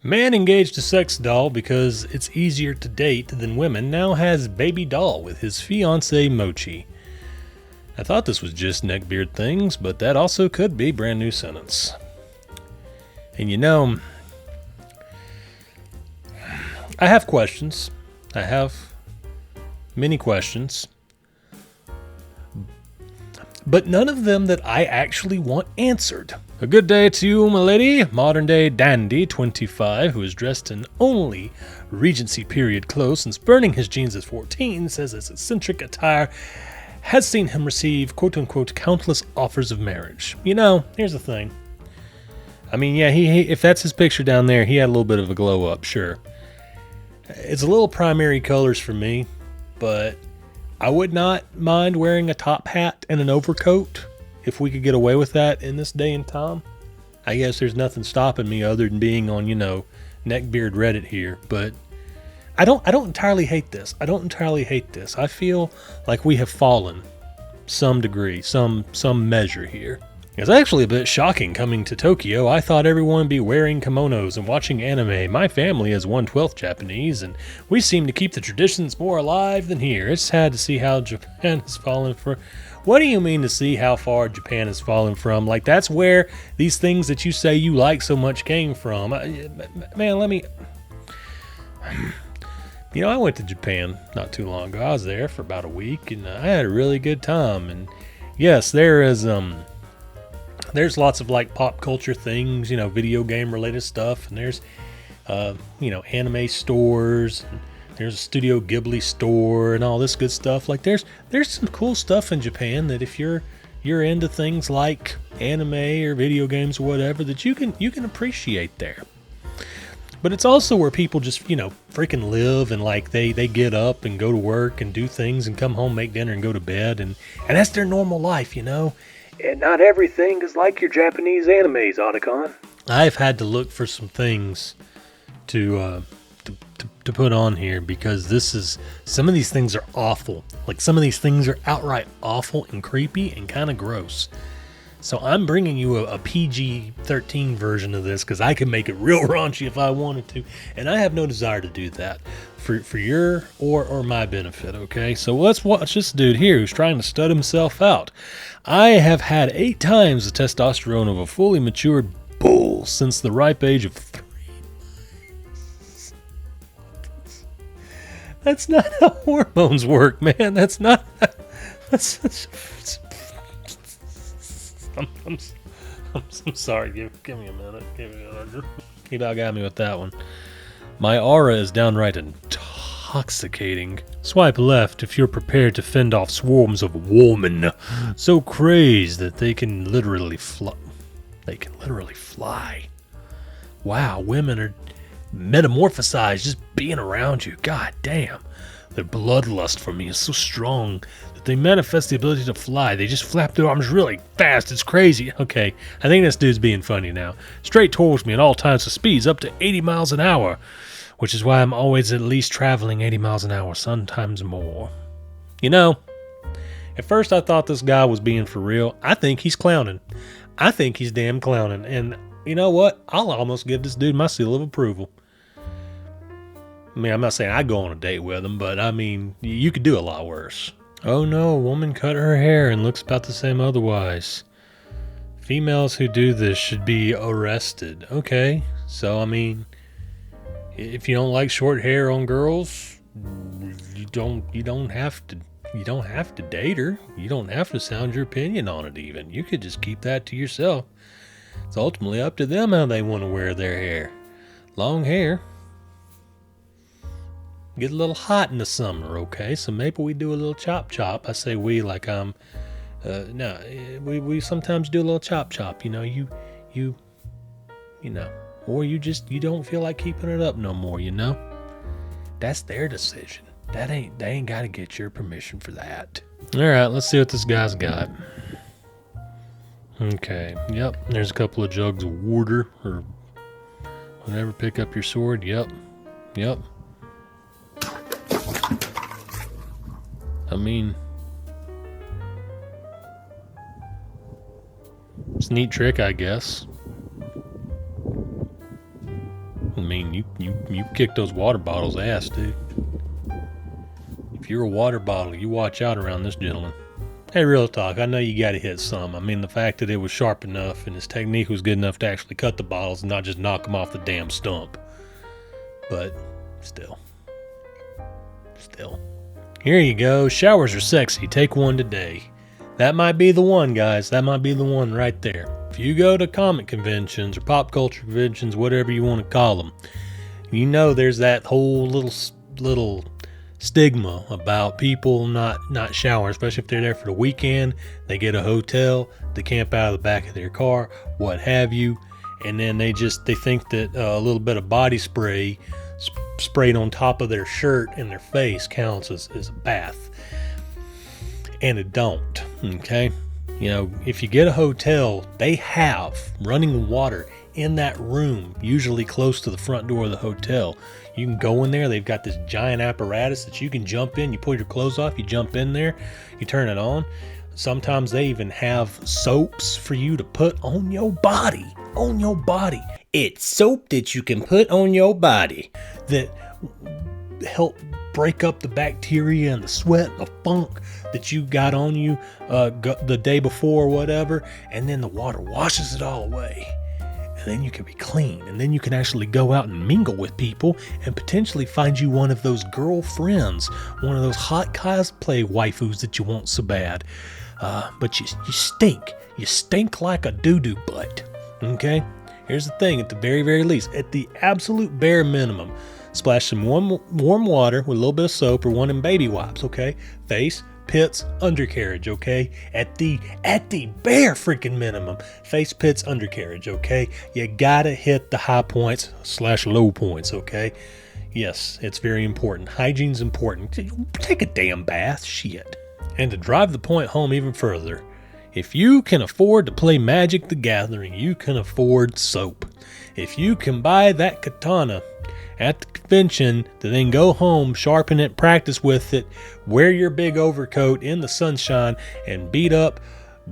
Man engaged to sex doll because it's easier to date than women now has baby doll with his fiancée Mochi. I thought this was just neckbeard things, but that also could be brand new sentence. And you know, I have questions. I have many questions. But none of them that I actually want answered. A good day to you, my lady. Modern day dandy, 25, who is dressed in only Regency period clothes since burning his jeans at 14, says his eccentric attire has seen him receive quote-unquote countless offers of marriage. You know, here's the thing. I mean, yeah, he if that's his picture down there, he had a little bit of a glow up, sure. It's a little primary colors for me, but I would not mind wearing a top hat and an overcoat if we could get away with that in this day and time. I guess there's nothing stopping me other than being on, neckbeard Reddit here, but I don't entirely hate this. I feel like we have fallen some degree, some measure here. It's actually a bit shocking coming to Tokyo. I thought everyone would be wearing kimonos and watching anime. My family is 1/12 Japanese, and we seem to keep the traditions more alive than here. It's sad to see how Japan has fallen for. What do you mean to see how far Japan has fallen from? Like, that's where these things that you say you like so much came from. Man, let me... I went to Japan not too long ago. I was there for about a week, and I had a really good time. And yes, there's lots of like pop culture things, video game related stuff, and there's anime stores, and there's a Studio Ghibli store and all this good stuff. Like there's some cool stuff in Japan that if you're into things like anime or video games or whatever, that you can appreciate there. But it's also where people just, freaking live, and like they get up and go to work and do things and come home, make dinner and go to bed, and that's their normal life, And not everything is like your Japanese animes, Otacon. I've had to look for some things to put on here, because some of these things are awful. Like, some of these things are outright awful and creepy and kind of gross. So I'm bringing you a PG-13 version of this because I can make it real raunchy if I wanted to, and I have no desire to do that for your or my benefit, okay? So let's watch this dude here who's trying to stud himself out. I have had 8 times the testosterone of a fully matured bull since the ripe age of 3 months. That's not how hormones work, man. That's not... I'm sorry. Give me a minute. You about got me with that one. My aura is downright intoxicating. Swipe left if you're prepared to fend off swarms of women so crazed that they can literally fly. Wow, women are metamorphosized just being around you. God damn. Their bloodlust for me is so strong that they manifest the ability to fly. They just flap their arms really fast. It's crazy. Okay, I think this dude's being funny now. Straight towards me at all times of speeds up to 80 miles an hour, which is why I'm always at least traveling 80 miles an hour, sometimes more. At first I thought this guy was being for real. I think he's clowning. I think he's damn clowning. And you know what? I'll almost give this dude my seal of approval. I mean, I'm not saying I'd go on a date with him, but I mean, you could do a lot worse. Oh no, a woman cut her hair and looks about the same otherwise. Females who do this should be arrested. Okay, so I mean, if you don't like short hair on girls, you don't have to date her. You don't have to sound your opinion on it even. You could just keep that to yourself. It's ultimately up to them how they want to wear their hair. Long hair. Get a little hot in the summer, okay? So maybe we do a little chop. I say we like we sometimes do a little chop. Or you don't feel like keeping it up no more, That's their decision. They ain't got to get your permission for that. All right, let's see what this guy's got. Okay, yep, there's a couple of jugs of water or whatever. Pick up your sword. Yep. I mean, it's a neat trick, I guess. I mean, you kick those water bottles' ass, dude. If you're a water bottle, you watch out around this gentleman. Hey, real talk, I know you gotta hit some. I mean, the fact that it was sharp enough and his technique was good enough to actually cut the bottles and not just knock them off the damn stump. But still. Here you go. Showers are sexy. Take one today. That might be the one, guys. That might be the one right there. If you go to comic conventions or pop culture conventions, whatever you want to call them, you know there's that whole little stigma about people not showering, especially if they're there for the weekend. They get a hotel, they camp out of the back of their car, what have you, and then they think that a little bit of body spray sprayed on top of their shirt and their face counts as a bath. And it don't, okay? You know, if you get a hotel, they have running water in that room, usually close to the front door of the hotel. You can go in there. They've got this giant apparatus that you can jump in. You pull your clothes off, you jump in there, you turn it on. Sometimes they even have soaps for you to put on your body. On your body. It's soap that you can put on your body that help break up the bacteria and the sweat and the funk that you got on you the day before or whatever, and then the water washes it all away. And then you can be clean, and then you can actually go out and mingle with people and potentially find you one of those girlfriends, one of those hot cosplay waifus that you want so bad. But you stink. You stink like a doo-doo butt. Okay? Here's the thing, at the very, very least, at the absolute bare minimum, splash some warm water with a little bit of soap or one of them baby wipes, okay? Face, pits, undercarriage, okay? At the bare freaking minimum, face, pits, undercarriage, okay? You gotta hit the high points / low points, okay? Yes, it's very important. Hygiene's important. Take a damn bath, shit. And to drive the point home even further, if you can afford to play Magic the Gathering, you can afford soap. If you can buy that katana at the convention to then go home, sharpen it, practice with it, wear your big overcoat in the sunshine, and beat up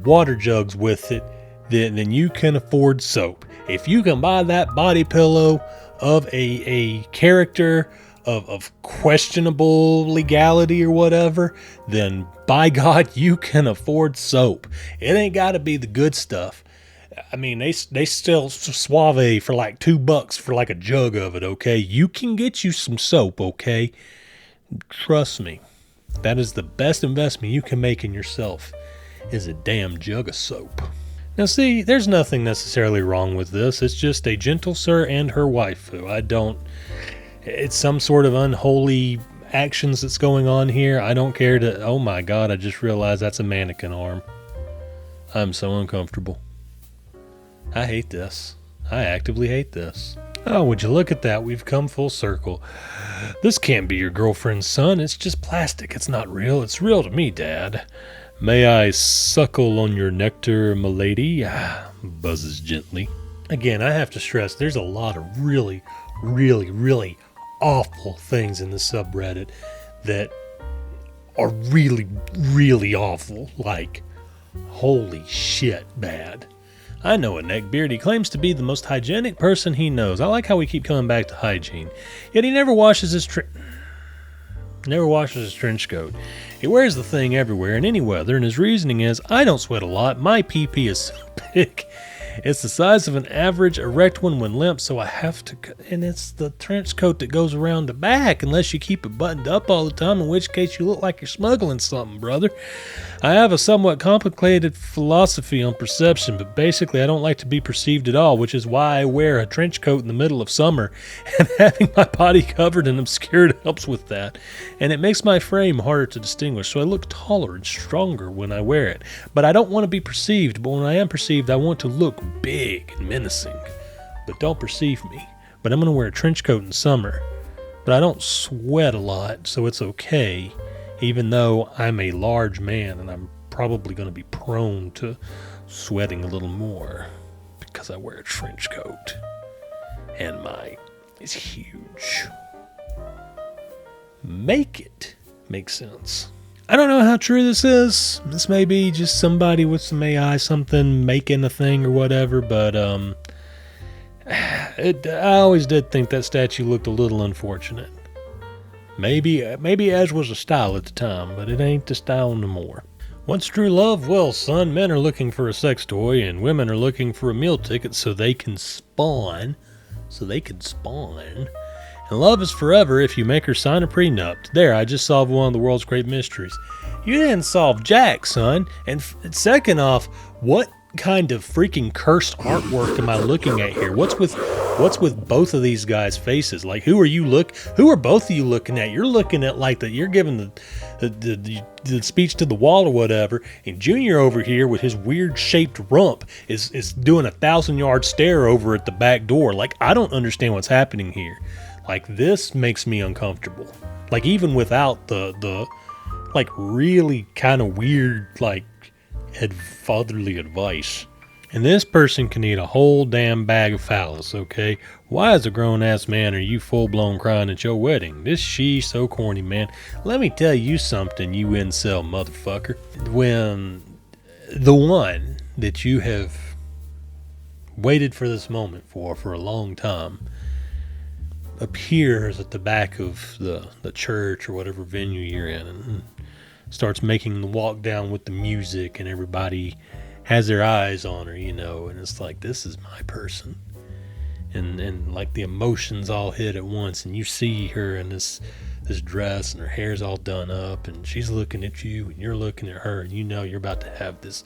water jugs with it, then you can afford soap. If you can buy that body pillow of a character of questionable legality or whatever, then by God, you can afford soap. It ain't got to be the good stuff. I mean, they sell Suave for like $2 for like a jug of it, okay? You can get you some soap, okay? Trust me. That is the best investment you can make in yourself, is a damn jug of soap. Now see, there's nothing necessarily wrong with this. It's just a gentle sir and her waifu. It's some sort of unholy actions that's going on here. I don't care to... Oh my God, I just realized that's a mannequin arm. I'm so uncomfortable. I hate this. I actively hate this. Oh, would you look at that? We've come full circle. This can't be your girlfriend's son. It's just plastic. It's not real. It's real to me, Dad. May I suckle on your nectar, milady? Buzzes gently. Again, I have to stress, there's a lot of really, really, really awful things in the subreddit that are really, really awful. Like, holy shit bad. I know a neckbeard. He claims to be the most hygienic person he knows. I like how we keep coming back to hygiene. Yet he never washes his trench coat. He wears the thing everywhere in any weather, and his reasoning is, I don't sweat a lot. My pee-pee is so big. It's the size of an average erect one when limp, so I have to... And it's the trench coat that goes around the back, unless you keep it buttoned up all the time, in which case you look like you're smuggling something, brother. I have a somewhat complicated philosophy on perception, but basically I don't like to be perceived at all, which is why I wear a trench coat in the middle of summer, and having my body covered and obscured helps with that. And it makes my frame harder to distinguish, so I look taller and stronger when I wear it. But I don't want to be perceived, but when I am perceived, I want to look big and menacing. But don't perceive me. But I'm going to wear a trench coat in summer. But I don't sweat a lot, so it's okay, even though I'm a large man and I'm probably going to be prone to sweating a little more because I wear a trench coat. And mine is huge. Make it make sense. I don't know how true this is. This may be just somebody with some AI, something making a thing or whatever, but I always did think that statue looked a little unfortunate. Maybe Edge was a style at the time, but it ain't the style no more. What's true love? Well, son, men are looking for a sex toy, and women are looking for a meal ticket so they can spawn. And love is forever if you make her sign a prenup. There, I just solved one of the world's great mysteries. You didn't solve jack, son. And second off, what kind of freaking cursed artwork am I looking at here? What's with both of these guys' faces? Like, who are both of you looking at? You're looking at like that. You're giving the speech to the wall or whatever, and Junior over here with his weird shaped rump is doing a 1,000-yard stare over at the back door. Like, I don't understand what's happening here. Like, this makes me uncomfortable. Like, even without the like really kind of weird like fatherly advice. And this person can eat a whole damn bag of phallus, okay? Why as a grown-ass man are you full-blown crying at your wedding? This she's so corny, man. Let me tell you something, you incel motherfucker. When the one that you have waited for this moment for a long time appears at the back of the church or whatever venue you're in and starts making the walk down with the music, and everybody has their eyes on her, you know, and it's like, this is my person. And like the emotions all hit at once, and you see her in this dress, and her hair's all done up, and she's looking at you, and you're looking at her, and you know you're about to have this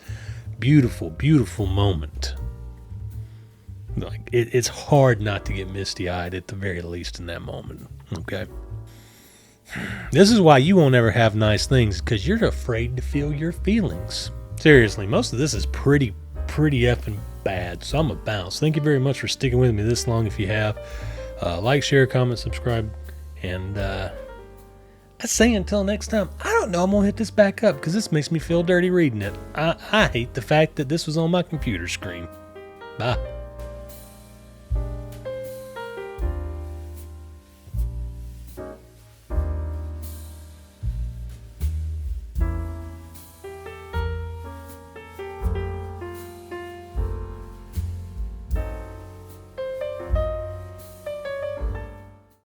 beautiful, beautiful moment. Like, it's hard not to get misty-eyed at the very least in that moment, okay? This is why you won't ever have nice things, because you're afraid to feel your feelings. Seriously, most of this is pretty effing bad, so I'm a bounce. Thank you very much for sticking with me this long. If you have, like, share, comment, subscribe, and I say until next time, I don't know, I'm going to hit this back up because this makes me feel dirty reading it. I hate the fact that this was on my computer screen. Bye.